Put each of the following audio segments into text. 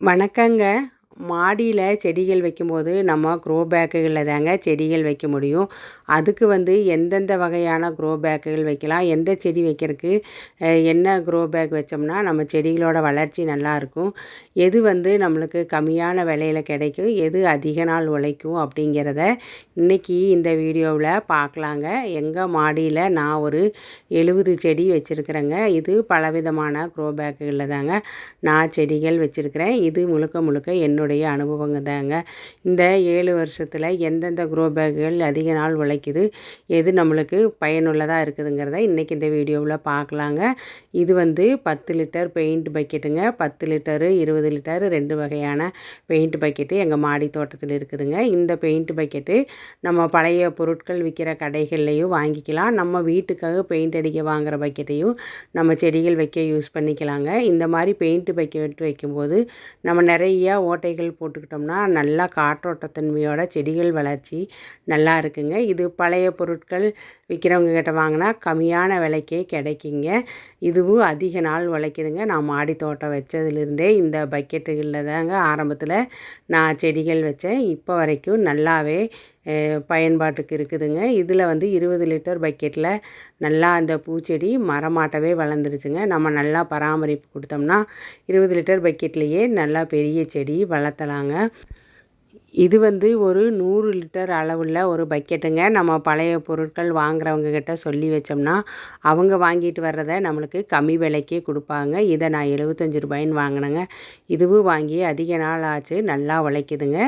வணக்கங்க. மாடியில செடிகள் வைக்கும்போது நம்ம க்ரோ பேக்குகளில் தாங்க செடிகள் வைக்க முடியும். அதுக்கு எந்தெந்த வகையான க்ரோ பேக்குகள் வைக்கலாம், எந்த செடி வைக்கிறதுக்கு என்ன க்ரோ பேக் வச்சோம்னா நம்ம செடிகளோட வளர்ச்சி நல்லாயிருக்கும், எது நம்மளுக்கு கம்மியான விலையில் கிடைக்கும், எது அதிக நாள் உழைக்கும் அப்படிங்கிறத இன்றைக்கி இந்த வீடியோவில் பார்க்கலாங்க. எங்கள் மாடியில் நான் ஒரு 70 செடி வச்சுருக்கிறேங்க. இது பலவிதமான க்ரோ பேக்குகளில் தாங்க நான் செடிகள் வச்சுருக்கிறேன். இது முழுக்க முழுக்க என்னுடைய அனுபவங்க தாங்க. இந்த 7 வருஷத்தில் எந்தெந்த க்ரோ பேக்குகள் அதிக நாள் உழைக்குது, எது நம்மளுக்கு பயனுள்ளதாக இருக்குதுங்கிறத இன்றைக்கி இந்த வீடியோவில் பார்க்கலாங்க. இது 10 லிட்டர் பெயிண்ட் பக்கெட்டுங்க. 10 லிட்டரு, 20 லிட்டரு 2 வகையான பெயிண்ட் பக்கெட்டு எங்கள் மாடி தோட்டத்தில் இருக்குதுங்க. இந்த பெயிண்ட் பக்கெட்டு நம்ம பழைய பொருட்கள் விற்கிற கடைகள்லையும் வாங்கிக்கலாம். நம்ம வீட்டுக்காக பெயிண்ட் அடிக்க வாங்குகிற பக்கெட்டையும் நம்ம செடிகள் வைக்க யூஸ் பண்ணிக்கலாங்க. இந்த மாதிரி பெயிண்ட் பக்கெட் வைக்கும்போது நம்ம நிறைய ஓட்டைகள் போட்டுக்கிட்டோம்னா நல்லா காற்றோட்டத்தன்மையோட செடிகள் வளர்ச்சி நல்லா இருக்குங்க. இது பழைய பொருட்கள் விற்கிறவங்க கிட்ட வாங்கினா கம்மியான விலைக்கே கிடைக்குங்க. இதுவும் அதிக நாள் உழைக்குதுங்க. நான் மாடி தோட்டம் வச்சதுலேருந்தே இந்த பக்கெட்டுகளில் தாங்க ஆரம்பத்தில் நான் செடிகள் வச்சேன். இப்போ வரைக்கும் நல்லாவே பயன்பாட்டுக்கு இருக்குதுங்க. இதில் 20 லிட்டர் பக்கெட்டில் நல்லா அந்த பூச்செடி மரமாட்டவே வளர்ந்துருச்சுங்க. நம்ம நல்லா பராமரிப்பு கொடுத்தோம்னா 20 லிட்டர் பக்கெட்லேயே நல்லா பெரிய செடி வளர்த்தலாங்க. இது ஒரு 100 லிட்டர் அளவுள்ள ஒரு பக்கெட்டுங்க. நம்ம பழைய பொருட்கள் வாங்குறவங்க கிட்ட சொல்லி வச்சோம்னா அவங்க வாங்கிட்டு வர்றதை நம்மளுக்கு கம்மி விலைக்கே கொடுப்பாங்க. இதை நான் 75 ரூபாயின்னு வாங்கினேங்க. இதுவும் வாங்கி அதிக நாள் ஆச்சு. நல்லா உழைக்குதுங்க.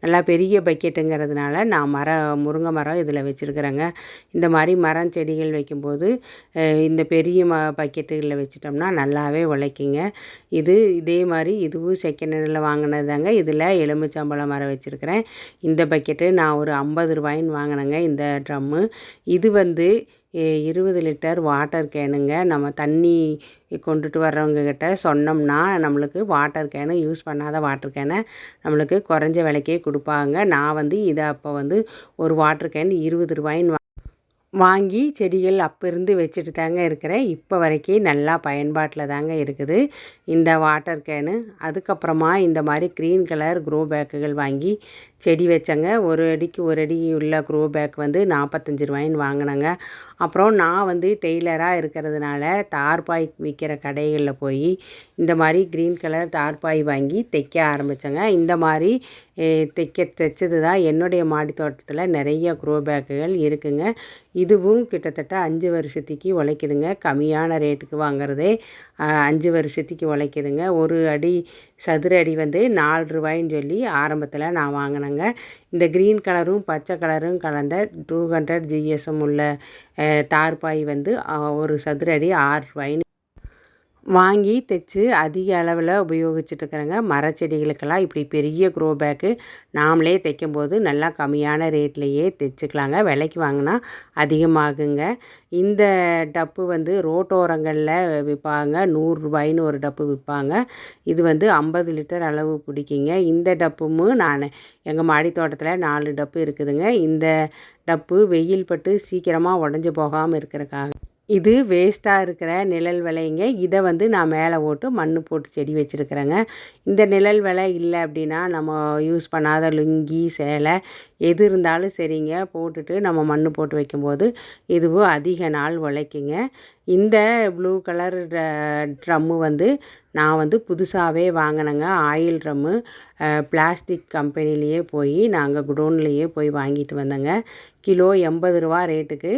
நல்லா பெரிய பக்கெட்டுங்கிறதுனால நான் முருங்கை மரம் இதில் வச்சுருக்கிறேங்க. இந்த மாதிரி மரம் செடிகள் வைக்கும்போது இந்த பெரிய பக்கெட்டுகளில் வச்சிட்டோம்னா நல்லாவே உழைக்குங்க. இதே மாதிரி இதுவும் செகண்ட் ஹேண்டில் வாங்கினது தாங்க. இதில் எலுமிச்சம்பழம் மரம் வச்சுருக்கேன். இந்த பக்கெட்டு நான் ஒரு 50 ரூபாயின்னு வாங்கினேங்க. இந்த ட்ரம்மு இது 20 லிட்டர் வாட்டர் கேனுங்க. நம்ம தண்ணி கொண்டுட்டு வர்றவங்க கிட்ட சொன்னோம்னா நம்மளுக்கு வாட்டர் கேனு யூஸ் பண்ணாத வாட்டர் கேனை நம்மளுக்கு குறைஞ்ச விலைக்கே கொடுப்பாங்க. நான் இதை அப்போ ஒரு வாட்டர் கேன் 20 ரூபாயின்னு வாங்கி செடிகள் அப்போ இருந்து வச்சுட்டு தாங்க இருக்கிறேன். இப்போ வரைக்கும் நல்லா பயன்பாட்டில் தாங்க இருக்குது இந்த வாட்டர் கேனு. அதுக்கப்புறமா இந்த மாதிரி க்ரீன் கலர் க்ரோ பேக்குகள் வாங்கி செடி வச்சேங்க. ஒரு அடிக்கு ஒரு அடி உள்ள க்ரோ பேக் 45 ரூபாயின்னு வாங்கினேங்க. அப்புறம் நான் டெய்லராக இருக்கிறதுனால தார்பாய் விற்கிற கடைகளில் போய் இந்த மாதிரி க்ரீன் கலர் தார்பாய் வாங்கி தைக்க ஆரம்பித்தேங்க. இந்த மாதிரி தைச்சது தான் என்னுடைய மாடி தோட்டத்தில் நிறைய க்ரோ பேக்குகள் இருக்குங்க. இதுவும் கிட்டத்தட்ட 5 வருஷத்துக்கு உழைக்குதுங்க. கம்மியான ரேட்டுக்கு வாங்குறதே 5 வருஷத்துக்கு உழைக்குதுங்க. ஒரு அடி சதுர அடி 4 ரூபாயின்னு சொல்லி ஆரம்பத்தில் நான் வாங்கினேங்க. இந்த க்ரீன் கலரும் பச்சை கலரும் கலந்த 200 ஜிஎஸ்எம் உள்ள தார்பாய் ஒரு சதுர அடி 6 ரூபாயின்னு வாங்கி தைச்சு அதிக அளவில் உபயோகிச்சுட்ருக்குறேங்க. மரச்செடிகளுக்கெல்லாம் இப்படி பெரிய க்ரோ பேக்கு நாமளே தைக்கும்போது நல்லா கம்மியான ரேட்லேயே தைச்சிக்கலாங்க. விலைக்கு வாங்கினா அதிகமாகுங்க. இந்த டப்பு ரோட்டோரங்களில் விற்பாங்க. 100 ரூபாயின்னு ஒரு டப்பு விற்பாங்க. இது 50 லிட்டர் அளவு பிடிக்குங்க. இந்த டப்பும் நான் எங்கள் மாடி தோட்டத்தில் 4 டப்பு இருக்குதுங்க. இந்த டப்பு வெயில் பட்டு சீக்கிரமாக உடஞ்சி போகாமல் இருக்கிறக்காக இது வேஸ்ட்டாக இருக்கிற நிழல் விலைங்க. இதை நான் மேலே போட்டு மண் போட்டு செடி வச்சுருக்கிறேங்க. இந்த நிழல் விலை இல்லை அப்படின்னா நம்ம யூஸ் பண்ணாத லுங்கி சேலை எது இருந்தாலும் சரிங்க போட்டுட்டு நம்ம மண் போட்டு வைக்கும்போது இதுவும் அதிக நாள் உழைக்குங்க. இந்த ப்ளூ கலர் ட்ரம்மு நான் புதுசாகவே வாங்கினேங்க. ஆயில் ட்ரம்மு பிளாஸ்டிக் கம்பெனிலேயே போய் நாங்கள் குடோன்லேயே போய் வாங்கிட்டு வந்தேங்க. கிலோ 80 ரூபா ரேட்டுக்கு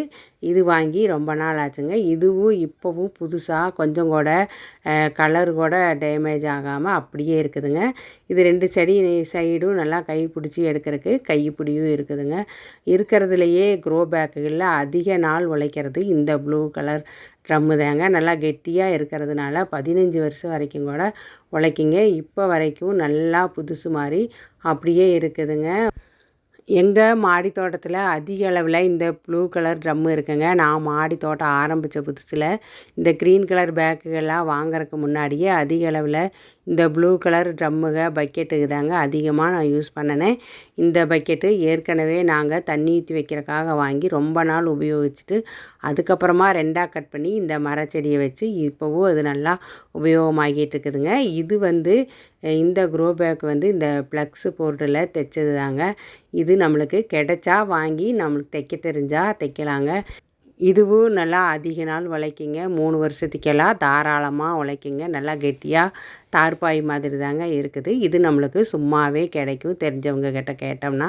இது வாங்கி ரொம்ப நாள் ஆச்சுங்க. இதுவும் இப்போவும் புதுசாக கொஞ்சம் கூட கலர் கூட டேமேஜ் ஆகாமல் அப்படியே இருக்குதுங்க. இது 2 செடி சைடும் நல்லா கை பிடிச்சி எடுக்கிறதுக்கு கைப்பிடியும் இருக்குதுங்க. இருக்கிறதுலையே க்ரோ பேக்குகளில் அதிக நாள் உழைக்கிறது இந்த ப்ளூ கலர் ட்ரம்மு தாங்க. நல்லா கெட்டியாக இருக்கிறதுனால 15 வருஷம் வரைக்கும் கூட உழைக்குங்க. இப்போ வரைக்கும் நல்லா புதுசு மாதிரி அப்படியே இருக்குதுங்க. எங்கள் மாடி தோட்டத்தில் அதிக அளவில் இந்த ப்ளூ கலர் ட்ரம்மு இருக்குங்க. நான் மாடி தோட்டம் ஆரம்பித்த புதுசில் இந்த க்ரீன் கலர் பேக்குகள்லாம் வாங்குறதுக்கு முன்னாடியே அதிக அளவில் இந்த ப்ளூ கலர் ட்ரம்முக பக்கெட்டுக்கு தாங்க அதிகமாக நான் யூஸ் பண்ணினேன். இந்த பக்கெட்டு ஏற்கனவே நாங்கள் தண்ணி ஊற்றி வைக்கிறதுக்காக வாங்கி ரொம்ப நாள் உபயோகிச்சுட்டு அதுக்கப்புறமா 2ஆக கட் பண்ணி இந்த மரச்செடியை வச்சு இப்போவும் அது நல்லா உபயோகமாகிட்டு இருக்குதுங்க. இது வந்து இந்த க்ரோ பேக் வந்து இந்த ப்ளக்ஸ் போர்டில் தைச்சது தாங்க. இது நம்மளுக்கு கிடைச்சா வாங்கி நம்மளுக்கு தைக்க தெரிஞ்சால் தைக்கலாங்க. இதுவும் நல்லா அதிக நாள் உழைக்குங்க. 3 வருஷத்துக்கெல்லாம் தாராளமாக உழைக்குங்க. நல்லா கெட்டியாக தார்பாய் மாதிரி தாங்க இருக்குது. இது நம்மளுக்கு சும்மாவே கிடைக்கும் தெரிஞ்சவங்க கிட்ட கேட்டோம்னா.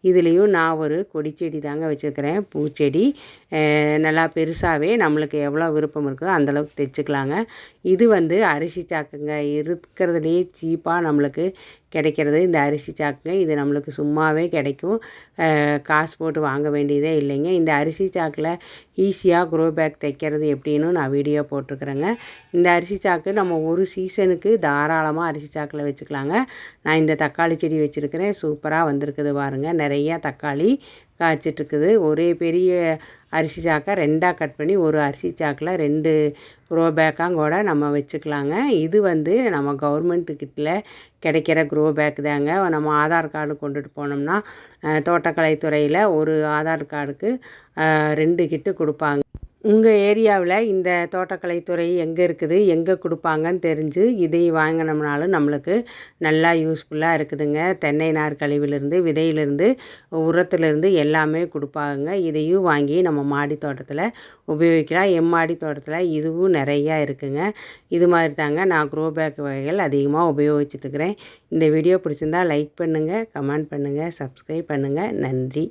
இதுலேயும் நான் ஒரு கொடிச்செடி தாங்க வச்சுருக்கிறேன். பூச்செடி நல்லா பெருசாகவே நம்மளுக்கு எவ்வளோ விருப்பம் இருக்குதோ அந்தளவுக்கு தைச்சிக்கலாங்க. இது வந்து அரிசி சாக்குங்க. இருக்கிறதுலையே சீப்பாக நம்மளுக்கு கிடைக்கிறது இந்த அரிசி சாக்குங்க. இது நம்மளுக்கு சும்மாவே கிடைக்கும். காசு போட்டு வாங்க வேண்டியதே இல்லைங்க. இந்த அரிசி சாக்கில் ஈஸியாக க்ரோ பேக் தைக்கிறது எப்படின்னு நான் வீடியோ போட்டிருக்கிறேங்க. இந்த அரிசி சாக்கு நம்ம ஒரு சீசனுக்கு தாராளமாக அரிசி சாக்கில் வச்சுக்கலாங்க. நான் இந்த தக்காளி செடி வச்சுருக்கிறேன். சூப்பராக வந்திருக்குது பாருங்கள். நிறையா தக்காளி காய்ச்சிட்ருக்குது. ஒரே பெரிய அரிசி சாக்கை 2ஆக கட் பண்ணி ஒரு அரிசி சாக்கில் 2 க்ரோ பேக்காக கூட நம்ம வச்சுக்கலாங்க. இது வந்து நம்ம கவர்மெண்ட்டுக்கிட்ட கிடைக்கிற க்ரோ பேக் தாங்க. நம்ம ஆதார் கார்டு கொண்டுட்டு போனோம்னா தோட்டக்கலைத்துறையில் ஒரு ஆதார் கார்டுக்கு 2 கிட்டு கொடுப்பாங்க. உங்கள் ஏரியாவில் இந்த தோட்டக்கலைத்துறை எங்கே இருக்குது, எங்கே கொடுப்பாங்கன்னு தெரிஞ்சு இதை வாங்கினோம்னாலும் நம்மளுக்கு நல்லா யூஸ்ஃபுல்லாக இருக்குதுங்க. தென்னை நார் கழிவுலேருந்து, விதையிலேருந்து, உரத்துலேருந்து எல்லாமே கொடுப்பாங்க. இதையும் வாங்கி நம்ம மாடி தோட்டத்தில் உபயோகிக்கலாம். மாடி தோட்டத்தில் இதுவும் நிறையா இருக்குங்க. இது மாதிரி தாங்க நான் க்ரோ பேக் வகைகள் அதிகமாக உபயோகிச்சுட்ருக்கிறேன். இந்த வீடியோ பிடிச்சிருந்தால் லைக் பண்ணுங்கள், கமெண்ட் பண்ணுங்கள், சப்ஸ்கிரைப் பண்ணுங்கள். நன்றி.